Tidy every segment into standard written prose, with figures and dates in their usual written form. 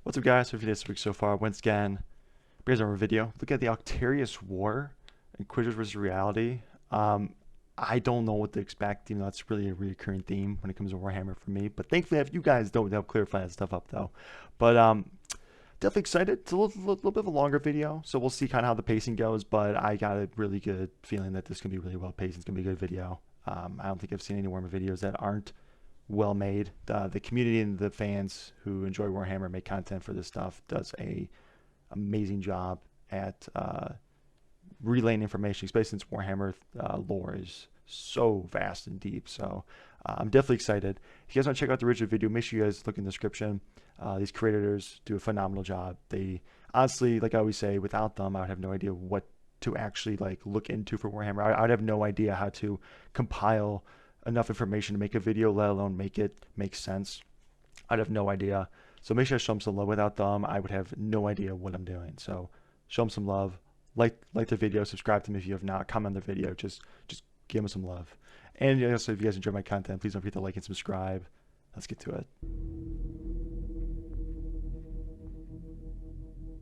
What's up, guys? For this week so far, once again, here's our video. Look at the OCTARIUS War, Inquisitors versus Reality. I don't know what to expect, even though that's really a recurring theme when it comes to Warhammer for me. But thankfully, if you guys don't help clarify that stuff up, though. But definitely excited. It's a little bit of a longer video, so we'll see kind of how the pacing goes. But I got a really good feeling that this is gonna be really well paced. It's gonna be a good video. I don't think I've seen any Warhammer videos that aren't well made. The community and the fans who enjoy Warhammer, make content for this stuff, does a amazing job at relaying information, especially since Warhammer lore is so vast and deep. So I'm definitely excited. If you guys want to check out the original video, make sure you guys look in the description. These creators do a phenomenal job. They honestly, like I always say, without them I would have no idea what to actually like look into for Warhammer. I would have no idea how to compile enough information to make a video, let alone make it make sense. I'd have no idea. So make sure to show them some love. Without them, I would have no idea what I'm doing. So show them some love. Like the video, subscribe to me if you have not, comment on the video, just give them some love. And also, if you guys enjoy my content, please don't forget to like and subscribe. Let's get to it.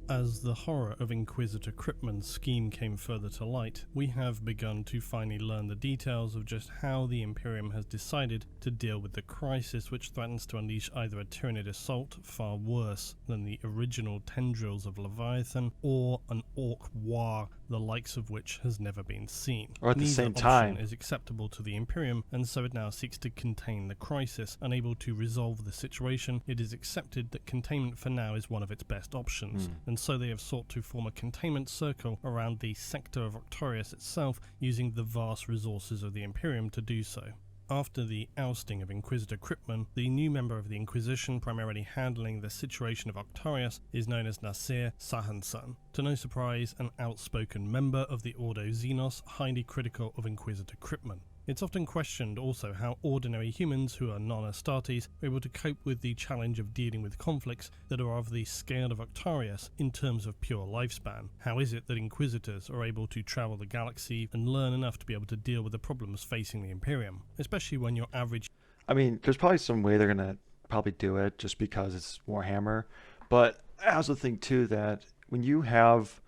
As the horror of Inquisitor Cryptman's scheme came further to light, we have begun to finally learn the details of just how the Imperium has decided to deal with the crisis which threatens to unleash either a Tyranid assault far worse than the original tendrils of Leviathan, or an Orc war the likes of which has never been seen. Or at the same time is acceptable to the Imperium, and so it now seeks to contain the crisis. Unable to resolve the situation, it is accepted that containment for now is one of its best options, and so they have sought to form a containment circle around the sector of OCTARIUS itself, using the vast resources of the Imperium to do so. After the ousting of Inquisitor Cryptman, the new member of the Inquisition primarily handling the situation of OCTARIUS is known as Nasir Sahansan. To no surprise, an outspoken member of the Ordo Xenos, highly critical of Inquisitor Cryptman. It's often questioned also how ordinary humans who are non-Astartes are able to cope with the challenge of dealing with conflicts that are of the scale of OCTARIUS in terms of pure lifespan. How is it that Inquisitors are able to travel the galaxy and learn enough to be able to deal with the problems facing the Imperium, especially when your average... I mean, there's probably some way they're gonna probably do it just because it's Warhammer, but I also think too that when you have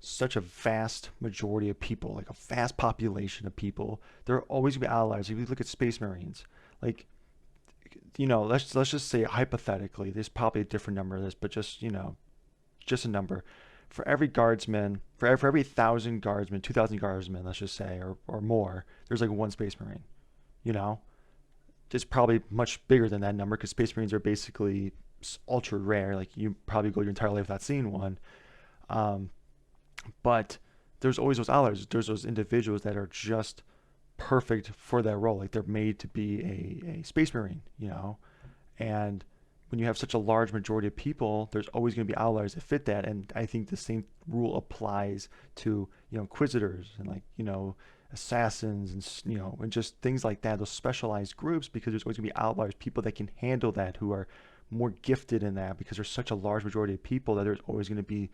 such a vast majority of people, like a vast population of people, there are always gonna be outliers. If you look at Space Marines, like, you know, let's just say hypothetically, there's probably a different number of this, but just, you know, just a number. For every guardsman, for every 1,000 guardsmen, 2,000 guardsmen, let's just say, or more, there's like one Space Marine. You know, it's probably much bigger than that number because Space Marines are basically ultra rare. Like, you probably go your entire life without seeing one. But there's always those outliers. There's those individuals that are just perfect for that role. Like, they're made to be a Space Marine, you know. And when you have such a large majority of people, there's always going to be outliers that fit that. And I think the same rule applies to, you know, Inquisitors and, like, you know, assassins and, you know, and just things like that, those specialized groups, because there's always going to be outliers, people that can handle that, who are more gifted in that, because there's such a large majority of people that there's always going to be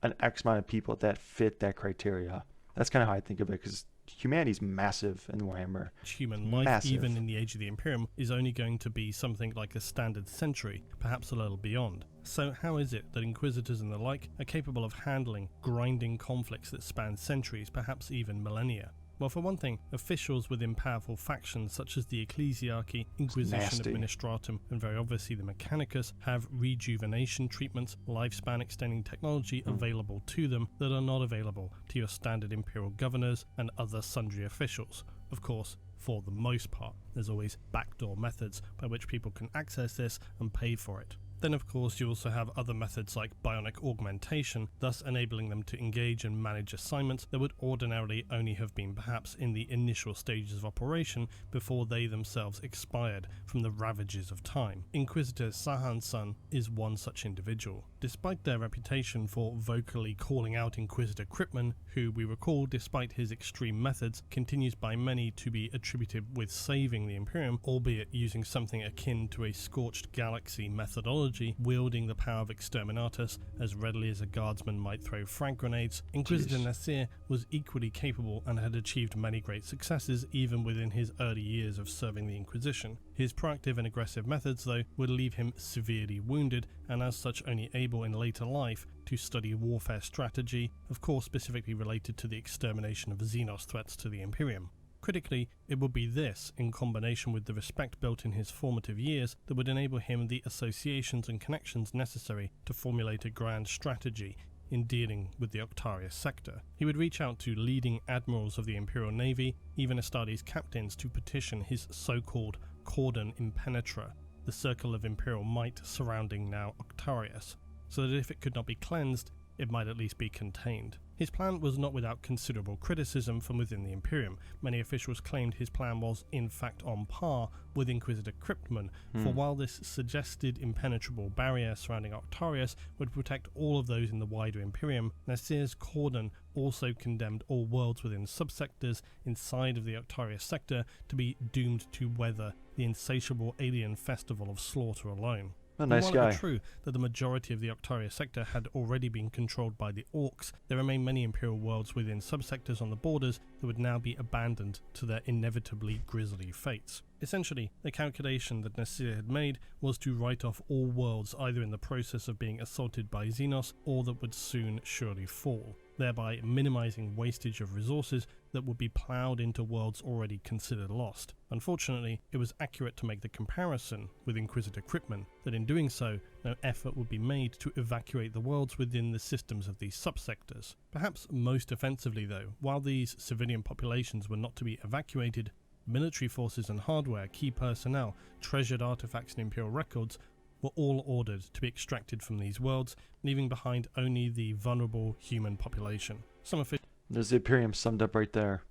an X amount of people that fit that criteria. That's kind of how I think of it, because humanity's massive in Warhammer. Human life, even in the age of the Imperium, is only going to be something like a standard century, perhaps a little beyond. So how is it that Inquisitors and the like are capable of handling grinding conflicts that span centuries, perhaps even millennia? Well, for one thing, officials within powerful factions such as the Ecclesiarchy, Inquisition Administratum, and very obviously the Mechanicus have rejuvenation treatments, lifespan extending technology available to them that are not available to your standard Imperial governors and other sundry officials. Of course, for the most part, there's always backdoor methods by which people can access this and pay for it. Then of course you also have other methods like bionic augmentation, thus enabling them to engage and manage assignments that would ordinarily only have been perhaps in the initial stages of operation before they themselves expired from the ravages of time. Inquisitor Sahansan is one such individual. Despite their reputation for vocally calling out Inquisitor Cryptman, who we recall, despite his extreme methods, continues by many to be attributed with saving the Imperium, albeit using something akin to a scorched galaxy methodology, wielding the power of Exterminatus as readily as a guardsman might throw frag grenades. Inquisitor Nasir was equally capable and had achieved many great successes even within his early years of serving the Inquisition. His proactive and aggressive methods, though, would leave him severely wounded, and as such only able in later life to study warfare strategy, of course specifically related to the extermination of Xenos threats to the Imperium. Critically, it would be this, in combination with the respect built in his formative years, that would enable him the associations and connections necessary to formulate a grand strategy in dealing with the OCTARIUS sector. He would reach out to leading admirals of the Imperial Navy, even Astartes captains, to petition his so-called cordon impenetra, the circle of Imperial might surrounding now OCTARIUS, so that if it could not be cleansed, it might at least be contained. His plan was not without considerable criticism from within the Imperium. Many officials claimed his plan was in fact on par with Inquisitor Cryptman, for while this suggested impenetrable barrier surrounding OCTARIUS would protect all of those in the wider Imperium, Nasir's cordon also condemned all worlds within subsectors inside of the OCTARIUS sector to be doomed to weather the insatiable alien festival of slaughter alone. A nice While guy. it is true that the majority of the OCTARIUS sector had already been controlled by the Orcs, there remain many Imperial worlds within subsectors on the borders that would now be abandoned to their inevitably grisly fates. Essentially, the calculation that Nasir had made was to write off all worlds either in the process of being assaulted by Xenos or that would soon surely fall, thereby minimizing wastage of resources that would be ploughed into worlds already considered lost. Unfortunately, it was accurate to make the comparison with Inquisitor Cryptman that in doing so, no effort would be made to evacuate the worlds within the systems of these subsectors. Perhaps most offensively though, while these civilian populations were not to be evacuated, military forces and hardware, key personnel, treasured artifacts and Imperial records were all ordered to be extracted from these worlds, leaving behind only the vulnerable human population. Some officials There's the Imperium summed up right there.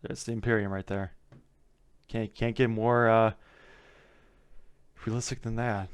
There's the Imperium right there. Can't get more realistic than that.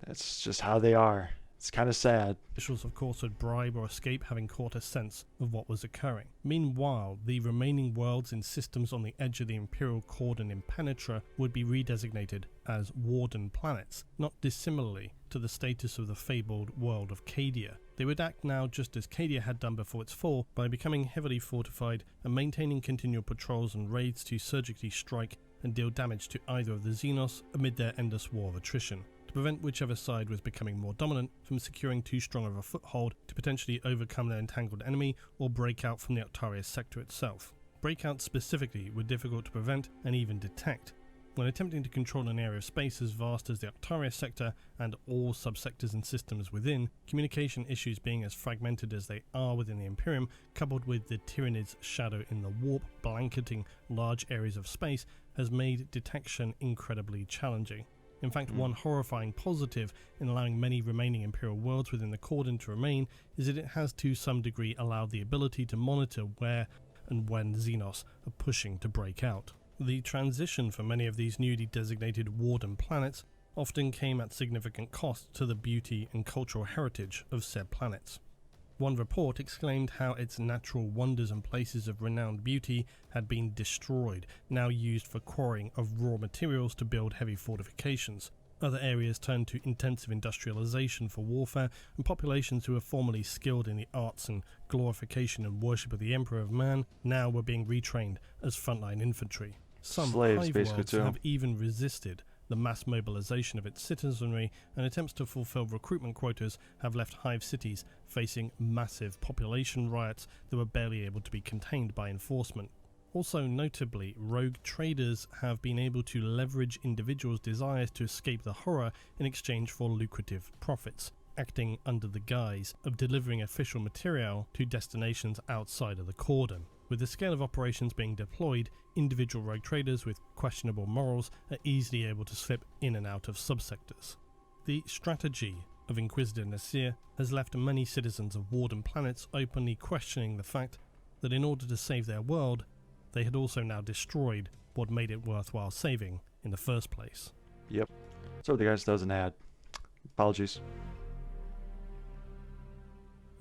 That's just how they are. It's kind of sad. Officials, of course, would bribe or escape having caught a sense of what was occurring. Meanwhile, the remaining worlds in systems on the edge of the Imperial cordon impenetra would be redesignated as Warden planets, not dissimilarly to the status of the fabled world of Cadia. They would act now just as Cadia had done before its fall, by becoming heavily fortified and maintaining continual patrols and raids to surgically strike and deal damage to either of the Xenos amid their endless war of attrition, to prevent whichever side was becoming more dominant from securing too strong of a foothold to potentially overcome their entangled enemy or break out from the OCTARIUS sector itself. Breakouts specifically were difficult to prevent and even detect. When attempting to control an area of space as vast as the OCTARIUS sector and all subsectors and systems within, communication issues being as fragmented as they are within the Imperium, coupled with the Tyrannid's shadow in the warp blanketing large areas of space, has made detection incredibly challenging. In fact, one horrifying positive in allowing many remaining Imperial worlds within the cordon to remain is that it has to some degree allowed the ability to monitor where and when Xenos are pushing to break out. The transition for many of these newly designated Warden planets often came at significant cost to the beauty and cultural heritage of said planets. One report exclaimed how its natural wonders and places of renowned beauty had been destroyed, now used for quarrying of raw materials to build heavy fortifications. Other areas turned to intensive industrialization for warfare, and populations who were formerly skilled in the arts and glorification and worship of the Emperor of Man now were being retrained as frontline infantry. Some Slaves, hive basically, worlds too. have even resisted the mass mobilization of its citizenry, and attempts to fulfill recruitment quotas have left hive cities facing massive population riots that were barely able to be contained by enforcement. Also notably, rogue traders have been able to leverage individuals' desires to escape the horror in exchange for lucrative profits, acting under the guise of delivering official material to destinations outside of the cordon. With the scale of operations being deployed, individual rogue traders with questionable morals are easily able to slip in and out of subsectors. The strategy of Inquisitor Nasir has left many citizens of Warden planets openly questioning the fact that in order to save their world, they had also now destroyed what made it worthwhile saving in the first place. Yep. Sorry, the guys, that was an ad. Apologies.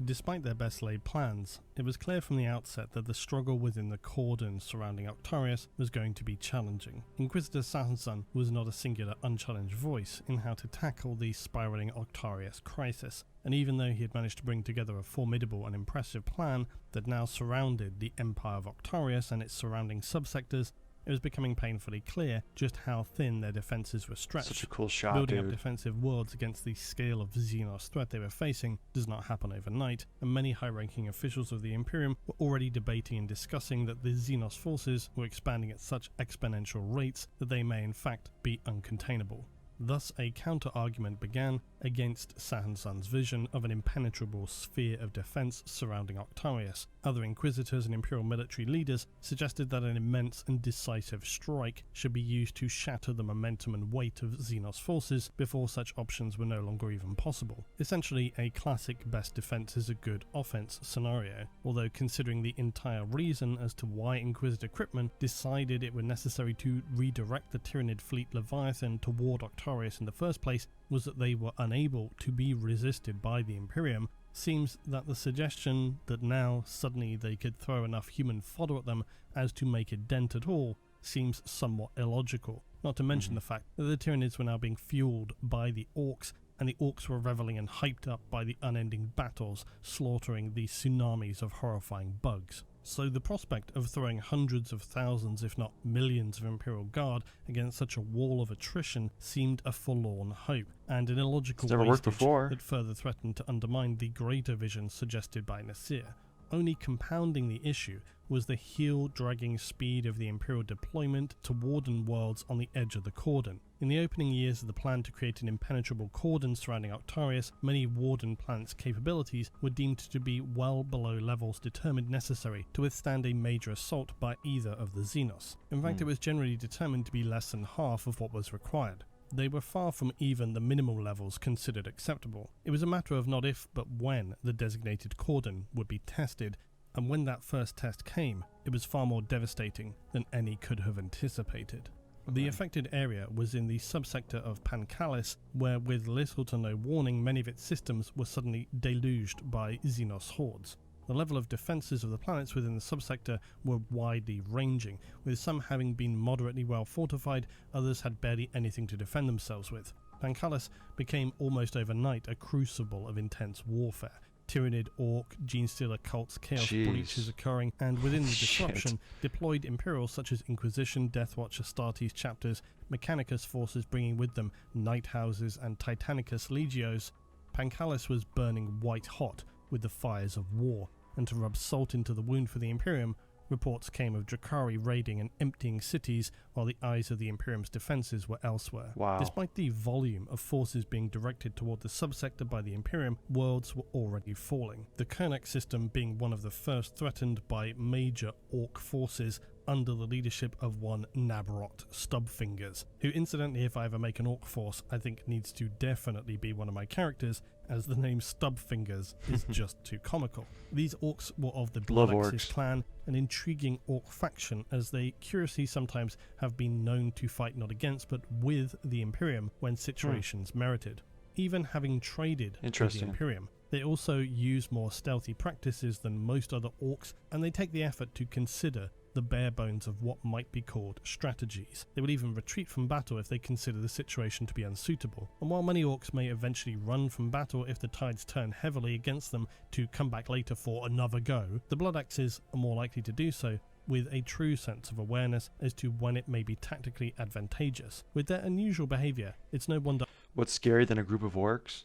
Despite their best laid plans, it was clear from the outset that the struggle within the cordon surrounding OCTARIUS was going to be challenging. Inquisitor Sanson was not a singular unchallenged voice in how to tackle the spiraling OCTARIUS crisis, and even though he had managed to bring together a formidable and impressive plan that now surrounded the Empire of OCTARIUS and its surrounding subsectors, it was becoming painfully clear just how thin their defences were stretched. Such a cool shot, Building up dude. defensive worlds against the scale of Xenos threat they were facing does not happen overnight, and many high-ranking officials of the Imperium were already debating and discussing that the Xenos forces were expanding at such exponential rates that they may in fact be uncontainable. Thus, a counter-argument began against Sahansan's vision of an impenetrable sphere of defense surrounding OCTARIUS. Other Inquisitors and Imperial military leaders suggested that an immense and decisive strike should be used to shatter the momentum and weight of Xenos forces before such options were no longer even possible. Essentially, a classic best defense is a good offense scenario, although considering the entire reason as to why Inquisitor Kryptman decided it were necessary to redirect the Tyranid fleet Leviathan toward OCTARIUS in the first place was that they were unable to be resisted by the Imperium, seems that the suggestion that now suddenly they could throw enough human fodder at them as to make a dent at all seems somewhat illogical, not to mention the fact that the Tyranids were now being fueled by the Orcs, and the Orcs were reveling and hyped up by the unending battles, slaughtering the tsunamis of horrifying bugs. So the prospect of throwing hundreds of thousands, if not millions of Imperial Guard against such a wall of attrition seemed a forlorn hope, and an illogical It's never worked wastage before. that further threatened to undermine the greater vision suggested by Nasir. Only compounding the issue was the heel-dragging speed of the Imperial deployment to warden worlds on the edge of the cordon. In the opening years of the plan to create an impenetrable cordon surrounding OCTARIUS, many warden planets' capabilities were deemed to be well below levels determined necessary to withstand a major assault by either of the Xenos. In fact, it was generally determined to be less than half of what was required. They were far from even the minimal levels considered acceptable. It was a matter of not if, but when the designated cordon would be tested, and when that first test came, it was far more devastating than any could have anticipated. The affected area was in the subsector of Pancalis, where with little to no warning many of its systems were suddenly deluged by Xenos hordes. The level of defences of the planets within the subsector were widely ranging, with some having been moderately well fortified, others had barely anything to defend themselves with. Pancalis became almost overnight a crucible of intense warfare. Tyranid, Orc, Genestealer cults, Chaos breaches occurring, and within the disruption, deployed Imperials such as Inquisition, Deathwatch, Astartes chapters, Mechanicus forces bringing with them Night Houses and Titanicus legios. Pancalis was burning white hot with the fires of war, and to rub salt into the wound for the Imperium, reports came of Drakari raiding and emptying cities while the eyes of the Imperium's defences were elsewhere. Wow. Despite the volume of forces being directed toward the subsector by the Imperium, worlds were already falling. The Kernak system being one of the first threatened by major Orc forces under the leadership of one Nabrot Stubfingers, who incidentally, if I ever make an Orc force, I think needs to definitely be one of my characters, as the name Stubfingers is just too comical. These Orcs were of the Bloodexis clan, an intriguing Orc faction, as they curiously sometimes have been known to fight not against but with the Imperium when situations merited. Even having traded with the Imperium, they also use more stealthy practices than most other Orcs, and they take the effort to consider the bare bones of what might be called strategies. They will even retreat from battle if they consider the situation to be unsuitable. And while many Orcs may eventually run from battle if the tides turn heavily against them to come back later for another go, the Bloodaxes are more likely to do so with a true sense of awareness as to when it may be tactically advantageous. With their unusual behaviour, it's no wonder. What's scarier than a group of orcs?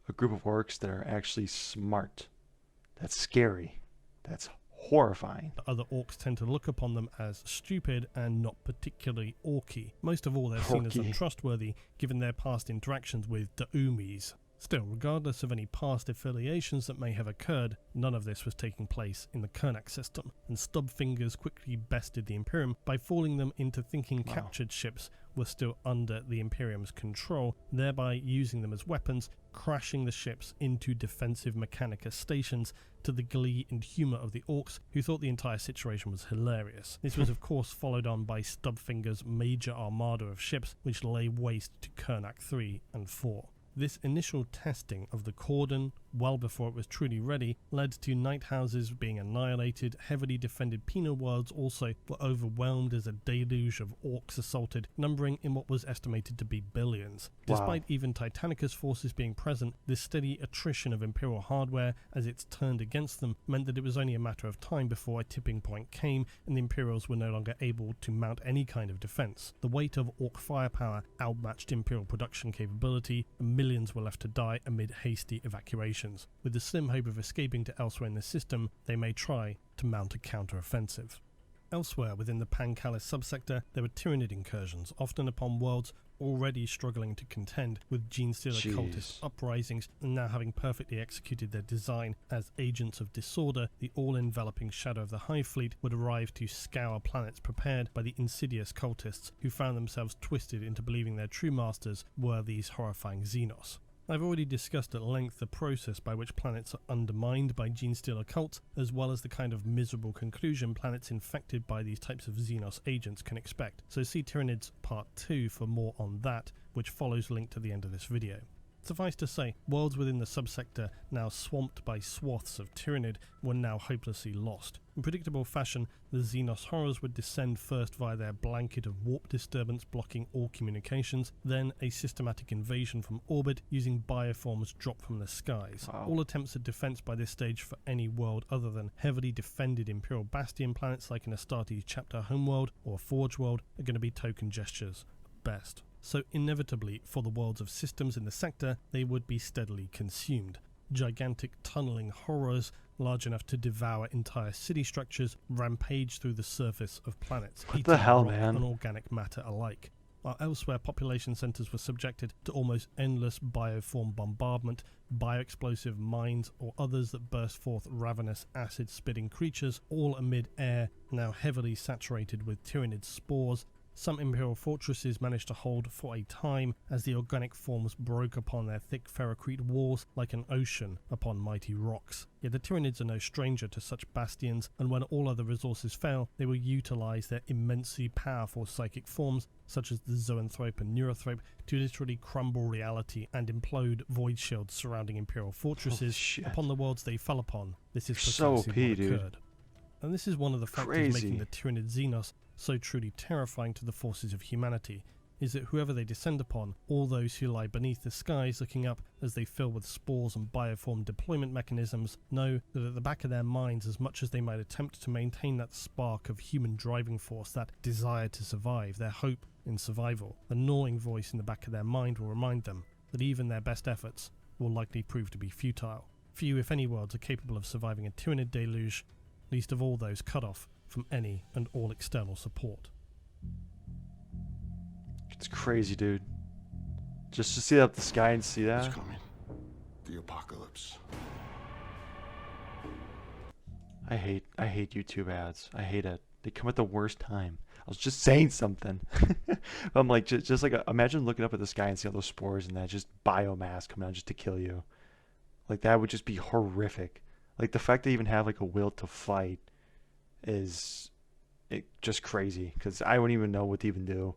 A group of orcs that are actually smart. That's scary. That's horrifying. Other Orcs tend to look upon them as stupid and not particularly orky. Most of all, they're seen as untrustworthy given their past interactions with Daumis. Still, regardless of any past affiliations that may have occurred, none of this was taking place in the Kernak system, and Stubfingers quickly bested the Imperium by fooling them into thinking captured ships were still under the Imperium's control, thereby using them as weapons, crashing the ships into defensive Mechanicus stations to the glee and humour of the Orcs, who thought the entire situation was hilarious. This was of course followed on by Stubfingers' major armada of ships, which lay waste to Kernak 3 and 4. This initial testing of the cordon, well before it was truly ready, led to night houses being annihilated. Heavily defended penal worlds also were overwhelmed as a deluge of orcs assaulted, numbering in what was estimated to be billions. Wow. Despite even Titanicus forces being present, this steady attrition of Imperial hardware as it's turned against them meant that it was only a matter of time before a tipping point came and the Imperials were no longer able to mount any kind of defense. The weight of orc firepower outmatched Imperial production capability, and millions were left to die amid hasty evacuations. With the slim hope of escaping to elsewhere in the system, they may try to mount a counter-offensive. Elsewhere within the Pancalis subsector, there were Tyranid incursions, often upon worlds already struggling to contend with Genestealer cultist uprisings, and now having perfectly executed their design as agents of disorder, the all-enveloping shadow of the Hive Fleet would arrive to scour planets prepared by the insidious cultists who found themselves twisted into believing their true masters were these horrifying Xenos. I've already discussed at length the process by which planets are undermined by Genestealer cults, as well as the kind of miserable conclusion planets infected by these types of Xenos agents can expect, so see Tyranids Part 2 for more on that, which follows linked to the end of this video. Suffice to say, worlds within the subsector, now swamped by swaths of Tyranid, were now hopelessly lost. In predictable fashion, the Xenos horrors would descend first via their blanket of warp disturbance blocking all communications, then a systematic invasion from orbit using bioforms dropped from the skies. Wow. All attempts at defense by this stage for any world other than heavily defended Imperial Bastion planets like an Astartes Chapter homeworld or Forge world are going to be token gestures at best. So inevitably, for the worlds of systems in the sector, they would be steadily consumed. Gigantic tunneling horrors, large enough to devour entire city structures, rampage through the surface of planets, What the hell, rock man? and organic matter alike. While elsewhere population centers were subjected to almost endless bioform bombardment, bioexplosive mines or others that burst forth ravenous acid-spitting creatures, all amid air now heavily saturated with Tyranid spores. Some Imperial fortresses managed to hold for a time as the organic forms broke upon their thick ferrocrete walls like an ocean upon mighty rocks. Yet the Tyranids are no stranger to such bastions, and when all other resources fail, they will utilize their immensely powerful psychic forms, such as the Zoanthrope and Neurothrope, to literally crumble reality and implode void shields surrounding Imperial fortresses upon the worlds they fell upon. This is precisely what occurred. And this is one of the factors making the Tyranid Xenos so truly terrifying to the forces of humanity, is that whoever they descend upon, all those who lie beneath the skies looking up as they fill with spores and bioform deployment mechanisms, know that at the back of their minds, as much as they might attempt to maintain that spark of human driving force, that desire to survive, their hope in survival, the gnawing voice in the back of their mind will remind them that even their best efforts will likely prove to be futile. Few, if any, worlds are capable of surviving a Tyranid deluge, least of all those cut off from any and all external support. It's crazy, dude. Just to see up the sky and see that. It's coming. The apocalypse. I hate YouTube ads. I hate it. They come at the worst time. I was just saying something. I'm like, just like, imagine looking up at the sky and seeing all those spores and that just biomass coming out just to kill you. Like, that would just be horrific. Like, the fact they even have like a will to fight is just crazy, because I wouldn't even know what to even do.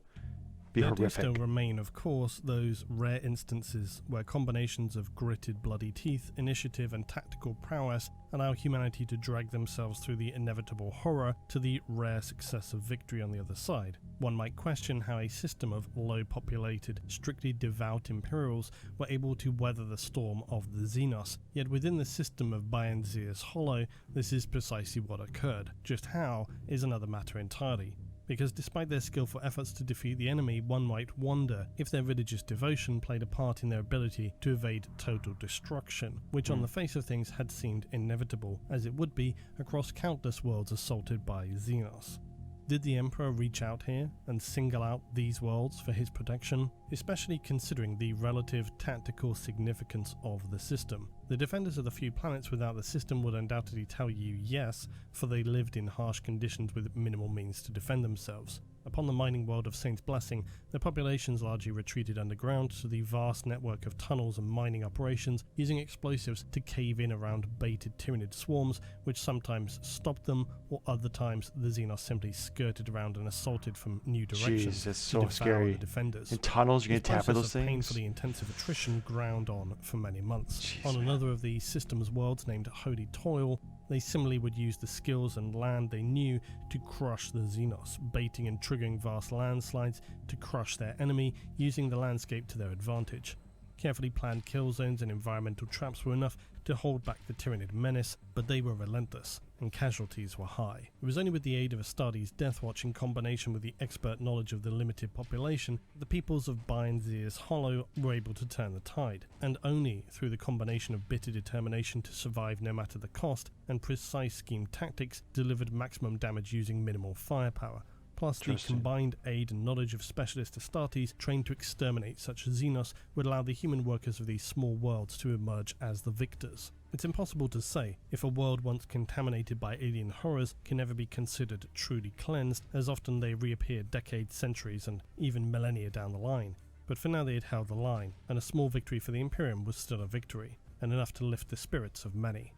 Be horrific. There do still remain, of course, those rare instances where combinations of gritted bloody teeth, initiative and tactical prowess allow humanity to drag themselves through the inevitable horror to the rare success of victory on the other side. One might question how a system of low-populated, strictly devout Imperials were able to weather the storm of the Xenos, yet within the system of Bianzia's Hollow, this is precisely what occurred. Just how is another matter entirely. Because despite their skillful efforts to defeat the enemy, one might wonder if their religious devotion played a part in their ability to evade total destruction, which on the face of things had seemed inevitable, as it would be across countless worlds assaulted by Xenos. Did the Emperor reach out here and single out these worlds for his protection, especially considering the relative tactical significance of the system? The defenders of the few planets without the system would undoubtedly tell you yes, for they lived in harsh conditions with minimal means to defend themselves. Upon the mining world of Saint's Blessing, their populations largely retreated underground to the vast network of tunnels and mining operations, using explosives to cave in around baited Tyranid swarms, which sometimes stopped them, or other times the Xenos simply skirted around and assaulted from new directions. Jeez, that's to so devour scary. the defenders. In tunnels, you This can tap with process those of things. painfully intensive attrition ground on for many months. Jeez, On man. another of the system's worlds named Holy Toil, they similarly would use the skills and land they knew to crush the Xenos, baiting and triggering vast landslides to crush their enemy, using the landscape to their advantage. Carefully planned kill zones and environmental traps were enough to hold back the Tyranid menace, but they were relentless, and casualties were high. It was only with the aid of Astartes' Deathwatch in combination with the expert knowledge of the limited population that the peoples of Bindzear's Hollow were able to turn the tide, and only through the combination of bitter determination to survive no matter the cost and precise scheme tactics delivered maximum damage using minimal firepower. Plus, the Interesting. combined aid and knowledge of specialist Astartes trained to exterminate such Xenos would allow the human workers of these small worlds to emerge as the victors. It's impossible to say if a world once contaminated by alien horrors can ever be considered truly cleansed, as often they reappear decades, centuries, and even millennia down the line. But for now they had held the line, and a small victory for the Imperium was still a victory, and enough to lift the spirits of many.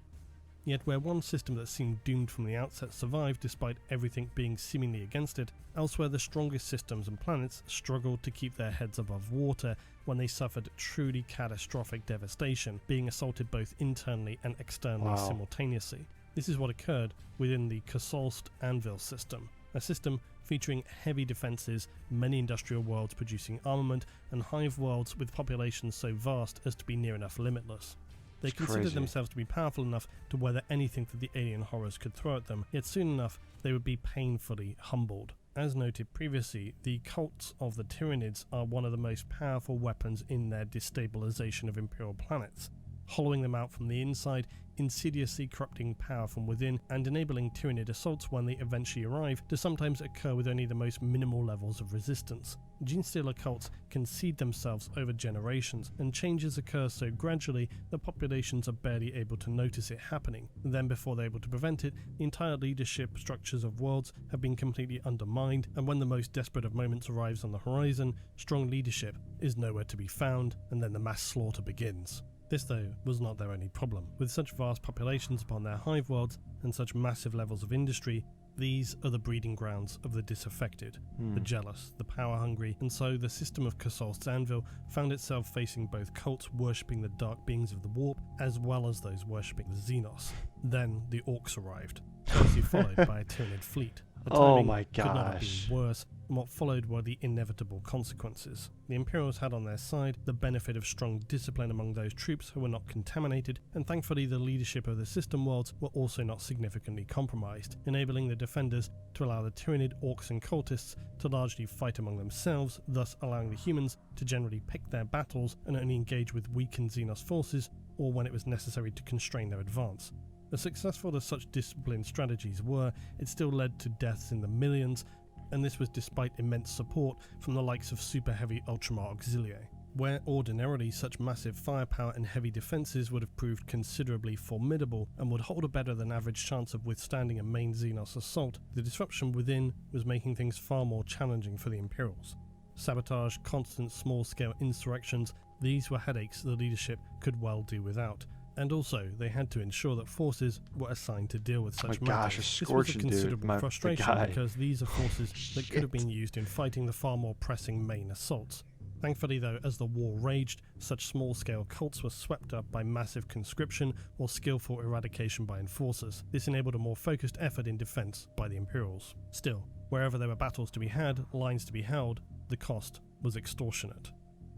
Yet where one system that seemed doomed from the outset survived despite everything being seemingly against it, elsewhere the strongest systems and planets struggled to keep their heads above water when they suffered truly catastrophic devastation, being assaulted both internally and externally simultaneously. This is what occurred within the Kasolst Anvil system, a system featuring heavy defences, many industrial worlds producing armament, and hive worlds with populations so vast as to be near enough limitless. They considered crazy. themselves to be powerful enough to weather anything that the alien horrors could throw at them, yet soon enough they would be painfully humbled. As noted previously, the cults of the Tyranids are one of the most powerful weapons in their destabilization of Imperial planets, hollowing them out from the inside, insidiously corrupting power from within, and enabling Tyranid assaults when they eventually arrive to sometimes occur with only the most minimal levels of resistance. Genestealer cults can seed themselves over generations, and changes occur so gradually that populations are barely able to notice it happening. Then before they're able to prevent it, the entire leadership structures of worlds have been completely undermined, and when the most desperate of moments arrives on the horizon, strong leadership is nowhere to be found, and then the mass slaughter begins. This, though, was not their only problem. With such vast populations upon their hive worlds and such massive levels of industry, these are the breeding grounds of the disaffected, the jealous, the power-hungry, and so the system of Kasolst's Anvil found itself facing both cults worshipping the dark beings of the warp, as well as those worshipping the Xenos. Then the Orcs arrived, closely followed by a Tyranid fleet. The Oh timing my could not have gosh. been worse, and what followed were the inevitable consequences. The Imperials had on their side the benefit of strong discipline among those troops who were not contaminated, and thankfully the leadership of the system worlds were also not significantly compromised, enabling the defenders to allow the Tyranid, Orcs and cultists to largely fight among themselves, thus allowing the humans to generally pick their battles and only engage with weakened Xenos forces, or when it was necessary to constrain their advance. As successful as such disciplined strategies were, it still led to deaths in the millions, and this was despite immense support from the likes of Super Heavy Ultramar Auxiliae. Where ordinarily such massive firepower and heavy defences would have proved considerably formidable and would hold a better than average chance of withstanding a main Xenos assault, the disruption within was making things far more challenging for the Imperials. Sabotage, constant small-scale insurrections, these were headaches the leadership could well do without. And also, they had to ensure that forces were assigned to deal with such my gosh, matters. a This was a scorching dude, considerable the frustration guy. because these are forces that could have been used in fighting the far more pressing main assaults. Thankfully though, as the war raged, such small-scale cults were swept up by massive conscription or skillful eradication by enforcers. This enabled a more focused effort in defense by the Imperials. Still, wherever there were battles to be had, lines to be held, the cost was extortionate.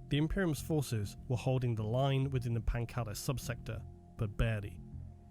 The Imperium's forces were holding the line within the Pancala subsector, but barely.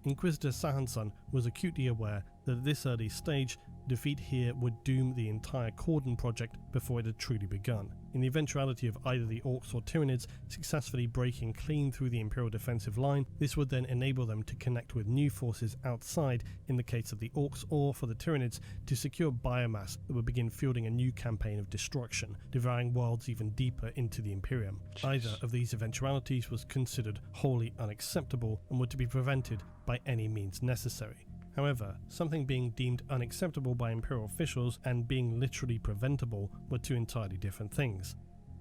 Inquisitor Sahanson was acutely aware that at this early stage, defeat here would doom the entire Cordon project before it had truly begun. In the eventuality of either the Orcs or Tyranids successfully breaking clean through the Imperial defensive line, this would then enable them to connect with new forces outside in the case of the Orcs, or for the Tyranids to secure biomass that would begin fielding a new campaign of destruction, devouring worlds even deeper into the Imperium. Either of these eventualities was considered wholly unacceptable and were to be prevented by any means necessary. However, something being deemed unacceptable by Imperial officials and being literally preventable were two entirely different things.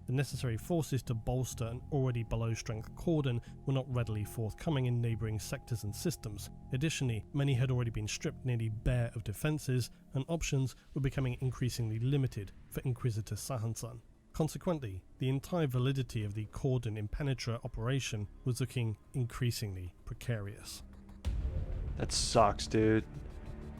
The necessary forces to bolster an already below-strength cordon were not readily forthcoming in neighbouring sectors and systems. Additionally, many had already been stripped nearly bare of defences, and options were becoming increasingly limited for Inquisitor Sahansan. Consequently, the entire validity of the Cordon Impenetra operation was looking increasingly precarious. That sucks, dude.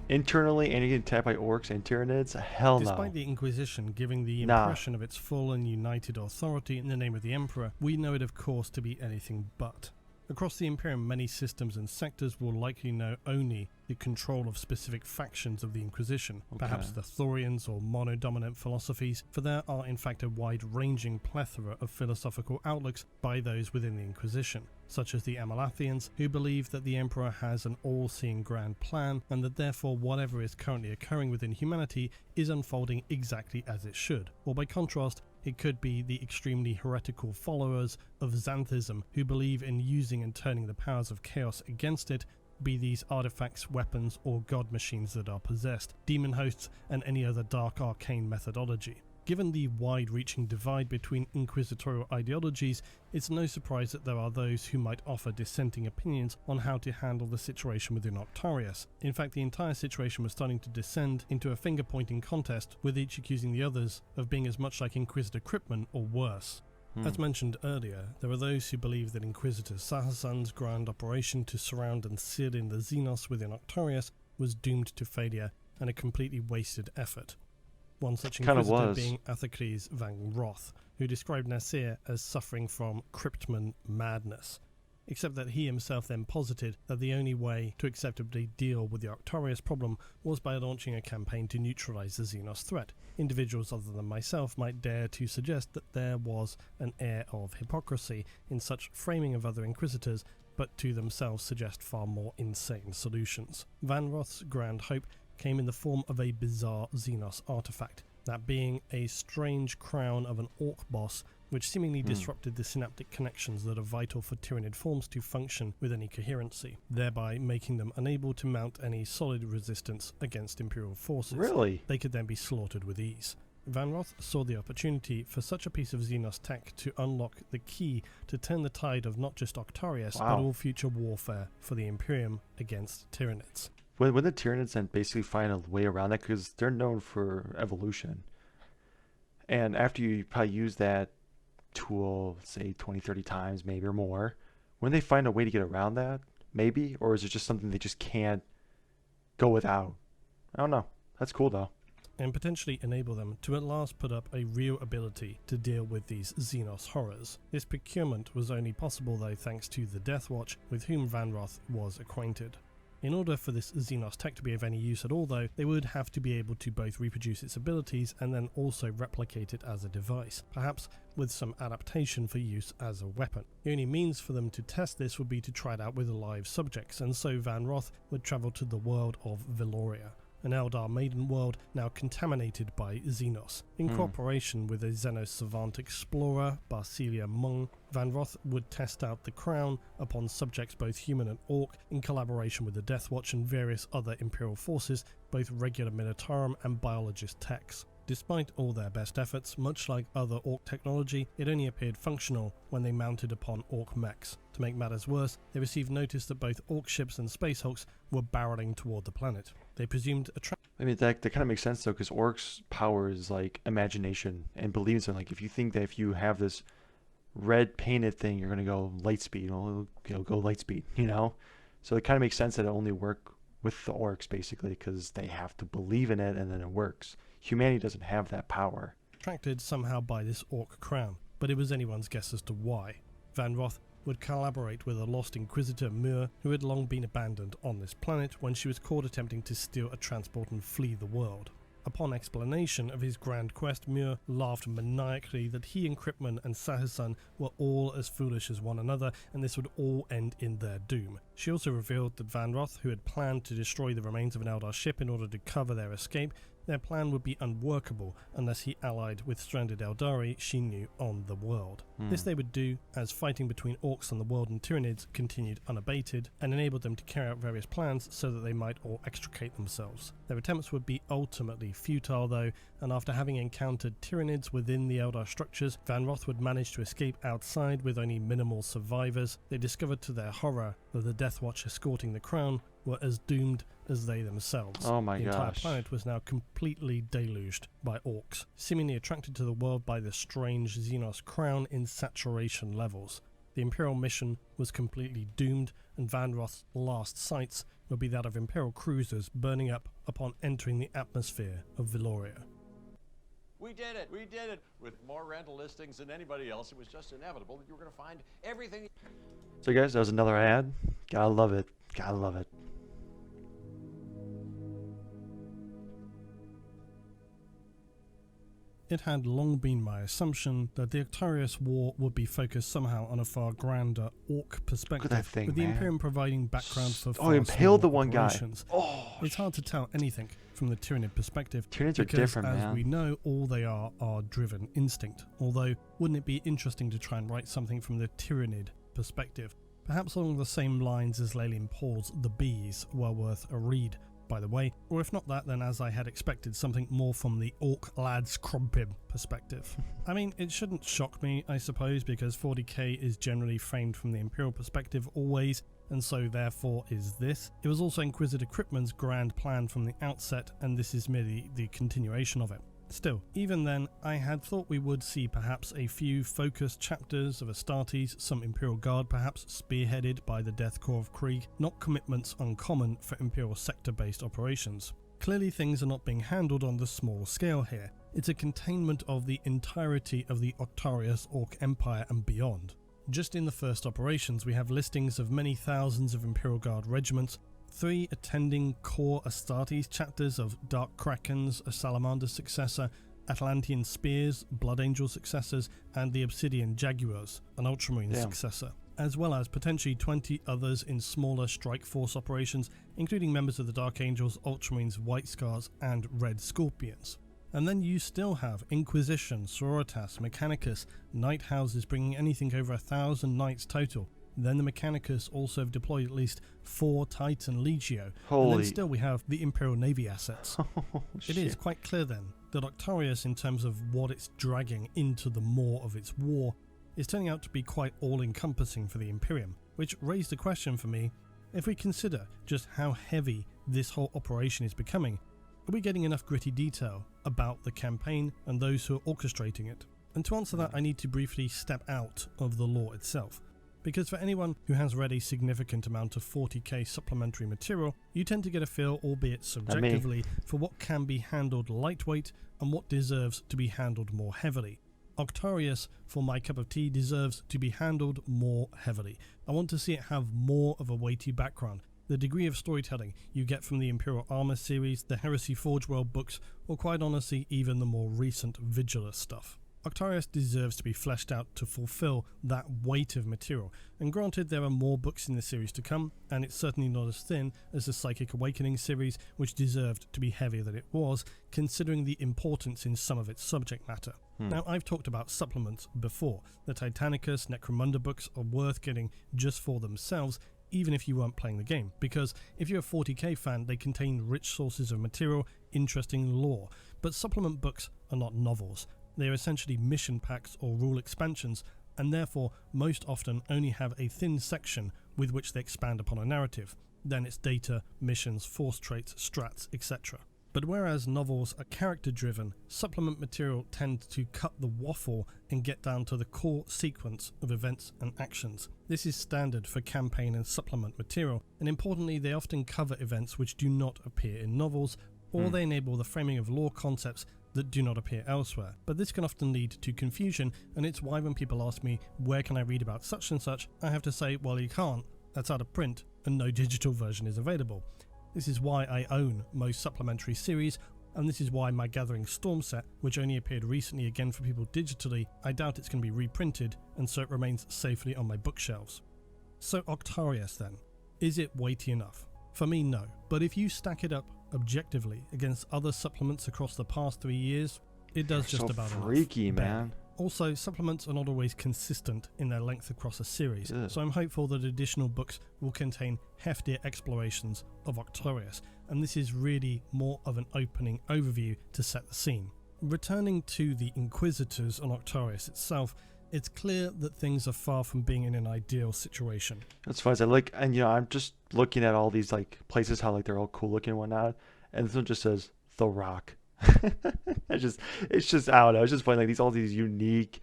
Internally, and you get attacked by orcs and Tyranids? Hell no. Despite the Inquisition giving the impression of its full and united authority in the name of the Emperor, we know it of course to be anything but. Across the Imperium, many systems and sectors will likely know only the control of specific factions of the Inquisition, perhaps the Thorians or mono-dominant philosophies, for there are in fact a wide-ranging plethora of philosophical outlooks by those within the Inquisition, such as the Amalathians, who believe that the Emperor has an all-seeing grand plan, and that therefore whatever is currently occurring within humanity is unfolding exactly as it should, or by contrast, it could be the extremely heretical followers of Xanthism who believe in using and turning the powers of chaos against it, be these artifacts, weapons, or god machines that are possessed, demon hosts, and any other dark arcane methodology. Given the wide-reaching divide between inquisitorial ideologies, it's no surprise that there are those who might offer dissenting opinions on how to handle the situation within OCTARIUS. In fact, the entire situation was starting to descend into a finger-pointing contest, with each accusing the others of being as much like Inquisitor Kryptman or worse. As mentioned earlier, there are those who believe that Inquisitor Sahasan's grand operation to surround and seal in the Xenos within OCTARIUS was doomed to failure and a completely wasted effort. One such Inquisitor being Athocles van Roth, who described Nasir as suffering from Kryptman madness, except that he himself then posited that the only way to acceptably deal with the OCTARIUS problem was by launching a campaign to neutralise the Xenos threat. Individuals other than myself might dare to suggest that there was an air of hypocrisy in such framing of other Inquisitors, but to themselves suggest far more insane solutions. Van Roth's grand hope came in the form of a bizarre Xenos artifact, that being a strange crown of an orc boss which seemingly disrupted the synaptic connections that are vital for Tyranid forms to function with any coherency, thereby making them unable to mount any solid resistance against Imperial forces. Really? They could then be slaughtered with ease. Van Roth saw the opportunity for such a piece of Xenos tech to unlock the key to turn the tide of not just OCTARIUS, but all future warfare for the Imperium against Tyranids. When the Tyranids then basically find a way around that, because they're known for evolution, and after you probably use that tool, say 20, 30 times, maybe or more, when they find a way to get around that, maybe, or is it just something they just can't go without? I don't know. That's cool though. And potentially enable them to at last put up a real ability to deal with these Xenos horrors. This procurement was only possible though thanks to the Death Watch, with whom Van Roth was acquainted. In order for this Xenos tech to be of any use at all though, they would have to be able to both reproduce its abilities and then also replicate it as a device, perhaps with some adaptation for use as a weapon. The only means for them to test this would be to try it out with live subjects, and so Van Roth would travel to the world of Veloria, an Eldar maiden world now contaminated by Xenos. In cooperation with a Xenos savant explorer, Barcelia Mung, Van Roth would test out the crown upon subjects both human and orc in collaboration with the Death Watch and various other Imperial forces, both regular Militarum and biologist techs. Despite all their best efforts, much like other orc technology, it only appeared functional when they mounted upon orc mechs. To make matters worse, they received notice that both orc ships and space hulks were barreling toward the planet. They presumed I mean, that kind of makes sense though, because orcs' power is like imagination and beliefs. Like if you think that if you have this red painted thing, you're gonna go light speed, well, it'll go light speed, you know. So it kind of makes sense that it only work with the orcs basically, because they have to believe in it and then it works. Humanity doesn't have that power. Attracted somehow by this orc crown, but it was anyone's guess as to why. Van Roth would collaborate with a lost Inquisitor Muir, who had long been abandoned on this planet when she was caught attempting to steal a transport and flee the world. Upon explanation of his grand quest, Muir laughed maniacally that he and Kryptman and Sahasan were all as foolish as one another, and this would all end in their doom. She also revealed that Van Roth, who had planned to destroy the remains of an Eldar ship in order to cover their escape, their plan would be unworkable unless he allied with stranded Eldari she knew on the world. This they would do as fighting between orcs on the world and Tyranids continued unabated and enabled them to carry out various plans so that they might all extricate themselves. Their attempts would be ultimately futile though, and after having encountered Tyranids within the Eldar structures, Van Roth would manage to escape outside with only minimal survivors. They discovered to their horror that the Death Watch escorting the crown were as doomed as they themselves. Oh my The entire gosh. planet was now completely deluged by orcs, seemingly attracted to the world by the strange Xenos crown in saturation levels. The Imperial mission was completely doomed, and Van Roth's last sights would be that of Imperial cruisers burning up upon entering the atmosphere of Veloria. We did it! We did it! With more rental listings than anybody else, it was just inevitable that you were going to find everything. So guys, that was another ad. Gotta love it. Gotta love it. It had long been my assumption that the OCTARIUS War would be focused somehow on a far grander orc perspective, that thing, with the man. Imperium providing background for Oh, far impaled the smaller one guy. operations. Oh, It's hard to tell anything from the Tyranid perspective, Tyranids are because different, as man. we know, all they are driven instinct. Although, wouldn't it be interesting to try and write something from the Tyranid perspective? Perhaps along the same lines as Lelian Paul's The Bees, well worth a read, by the way, or if not that, then as I had expected, something more from the Orc Lads Crumpib perspective. I mean, it shouldn't shock me, I suppose, because 40k is generally framed from the Imperial perspective always, and so therefore is this. It was also Inquisitor Cryptman's grand plan from the outset, and this is merely the continuation of it. Still, even then, I had thought we would see perhaps a few focused chapters of Astartes, some Imperial Guard perhaps spearheaded by the Death Corps of Krieg, not commitments uncommon for Imperial sector-based operations. Clearly things are not being handled on the small scale here. It's a containment of the entirety of the OCTARIUS Orc Empire and beyond. Just in the first operations we have listings of many thousands of Imperial Guard regiments, 3 attending core Astartes chapters of Dark Krakens, a Salamander's successor, Atlantean Spears, Blood Angel successors, and the Obsidian Jaguars, an Ultramarine successor, as well as potentially 20 others in smaller strike force operations, including members of the Dark Angels, Ultramarines, White Scars, and Red Scorpions. And then you still have Inquisition, Sororitas, Mechanicus, Night Houses bringing anything over 1,000 knights total. Then the Mechanicus also have deployed at least 4 Titan Legio, and then still we have the Imperial Navy assets. It is quite clear then that OCTARIUS, in terms of what it's dragging into the maw of its war, is turning out to be quite all-encompassing for the Imperium, which raised the question for me, if we consider just how heavy this whole operation is becoming, are we getting enough gritty detail about the campaign and those who are orchestrating it? And to answer that, I need to briefly step out of the lore itself. Because for anyone who has read a significant amount of 40k supplementary material, you tend to get a feel, albeit subjectively, for what can be handled lightweight and what deserves to be handled more heavily. OCTARIUS, for my cup of tea, deserves to be handled more heavily. I want to see it have more of a weighty background. The degree of storytelling you get from the Imperial Armor series, the Heresy Forge World books, or quite honestly even the more recent Vigilus stuff. OCTARIUS deserves to be fleshed out to fulfill that weight of material, and granted there are more books in the series to come, and it's certainly not as thin as the Psychic Awakening series, which deserved to be heavier than it was, considering the importance in some of its subject matter. Now, I've talked about supplements before. The Titanicus, Necromunda books are worth getting just for themselves, even if you weren't playing the game, because if you're a 40k fan, they contain rich sources of material, interesting lore, but supplement books are not novels. They are essentially mission packs or rule expansions, and therefore most often only have a thin section with which they expand upon a narrative. Then it's data, missions, force traits, strats, etc. But whereas novels are character driven, supplement material tends to cut the waffle and get down to the core sequence of events and actions. This is standard for campaign and supplement material, and importantly they often cover events which do not appear in novels, or they enable the framing of lore concepts that do not appear elsewhere. But this can often lead to confusion, and it's why when people ask me, where can I read about such and such, I have to say, well, you can't, that's out of print, and no digital version is available. This is why I own most supplementary series, and this is why my Gathering Storm set, which only appeared recently again for people digitally, I doubt it's going to be reprinted, and so it remains safely on my bookshelves. So OCTARIUS then, is it weighty enough? For me, no, but if you stack it up objectively against other supplements across the past 3 years, it does just so about freaky, enough. man. Also, supplements are not always consistent in their length across a series, Ugh. so I'm hopeful that additional books will contain heftier explorations of OCTARIUS, and this is really more of an opening overview to set the scene. Returning to the Inquisitors on OCTARIUS itself, it's clear that things are far from being in an ideal situation. That's fun. I like, and I'm just looking at all these like places, how like they're all cool looking and whatnot, and this one just says The Rock. it's just I don't know. It's just funny, like all these unique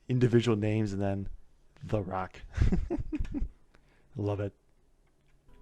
individual names, and then The Rock. Love it.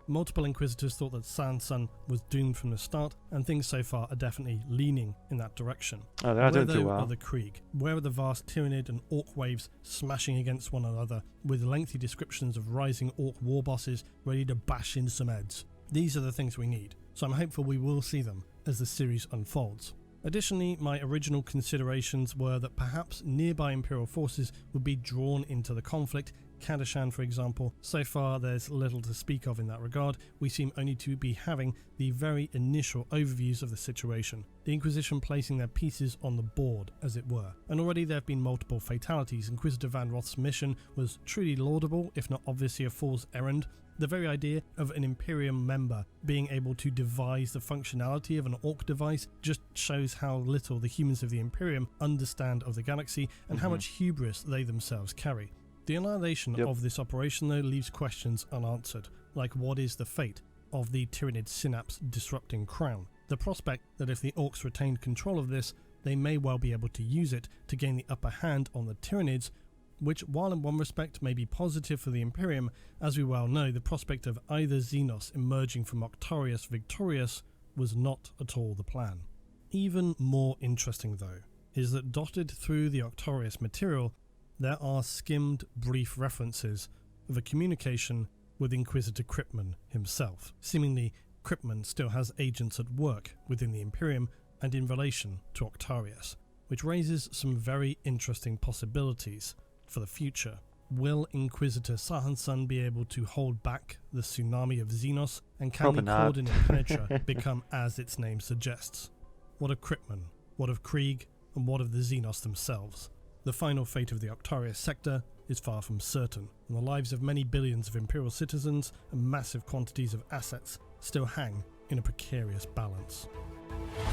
Multiple Inquisitors thought that Sanson was doomed from the start, and things so far are definitely leaning in that direction. Oh, they're not doing Where, too though, well. are the Krieg? Where are the vast Tyranid and Orc waves smashing against one another, with lengthy descriptions of rising Orc war bosses ready to bash in some heads? These are the things we need, so I'm hopeful we will see them as the series unfolds. Additionally, my original considerations were that perhaps nearby Imperial forces would be drawn into the conflict. Kadashan, for example. So far there's little to speak of in that regard. We seem only to be having the very initial overviews of the situation, the Inquisition placing their pieces on the board, as it were. And already there have been multiple fatalities. Inquisitor Van Roth's mission was truly laudable, if not obviously a fool's errand. The very idea of an Imperium member being able to devise the functionality of an Orc device just shows how little the humans of the Imperium understand of the galaxy and how much hubris they themselves carry. The annihilation of this operation, though, leaves questions unanswered, like what is the fate of the Tyranid synapse disrupting crown? The prospect that if the Orcs retained control of this, they may well be able to use it to gain the upper hand on the Tyranids, which, while in one respect may be positive for the Imperium, as we well know, the prospect of either Xenos emerging from OCTARIUS victorious was not at all the plan. Even more interesting, though, is that dotted through the OCTARIUS material, there are skimmed brief references of a communication with Inquisitor Kryptman himself. Seemingly, Kryptman still has agents at work within the Imperium and in relation to OCTARIUS, which raises some very interesting possibilities for the future. Will Inquisitor Sahansan be able to hold back the tsunami of Xenos, and can Probably the not. coordinate Penetra become as its name suggests? What of Kryptman? What of Krieg? And what of the Xenos themselves? The final fate of the OCTARIUS sector is far from certain, and the lives of many billions of Imperial citizens and massive quantities of assets still hang in a precarious balance.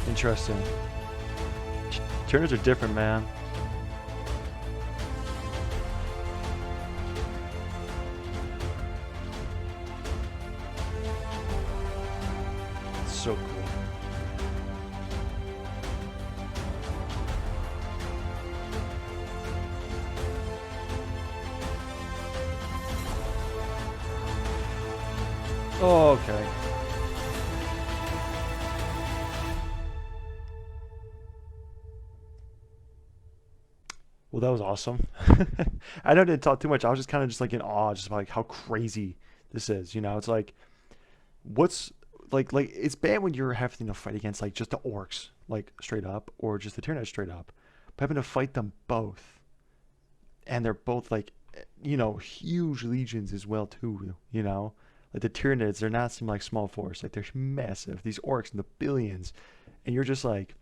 Interesting. Turners are different, man. So cool. Oh, okay. Well, that was awesome. I know I didn't talk too much. I was just kind of just like in awe, just about like how crazy this is. You know, it's like, what's like it's bad when you're having to fight against like just the orcs, like straight up, or just the Tyranids straight up, but having to fight them both, and they're both like, you know, huge legions as well too. You know, like the Tyranids, they're not some like small force, like they're massive. These orcs in the billions, and you're just like,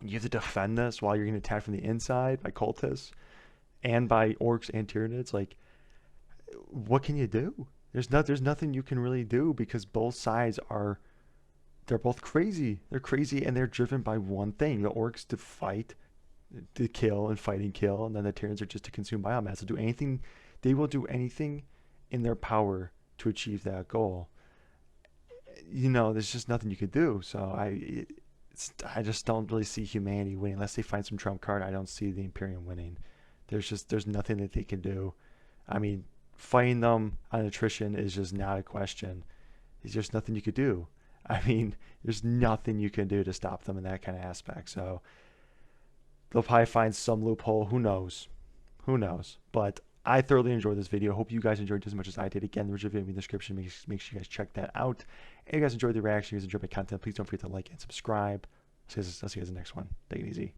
you have to defend this while you're getting attacked from the inside by cultists and by orcs and Tyranids. Like, what can you do? There's nothing you can really do, because both sides they're both crazy. They're crazy, and they're driven by one thing: the orcs to fight, to kill and fight and kill, and then the Tyranids are just to consume biomass. To do anything, they will do anything in their power to achieve that goal. You know, there's just nothing you could do. So I just don't really see humanity winning unless they find some trump card. I don't see the Imperium winning. There's nothing that they can do. I mean, fighting them on attrition is just not a question. There's just nothing you could do. I mean, there's nothing you can do to stop them in that kind of aspect. So they'll probably find some loophole. Who knows? Who knows? But I thoroughly enjoyed this video. Hope you guys enjoyed it as much as I did. Again, there's a video in the description. Make sure you guys check that out. And if you guys enjoyed the reaction, you guys enjoyed my content, please don't forget to like and subscribe. I'll see you guys in the next one. Take it easy.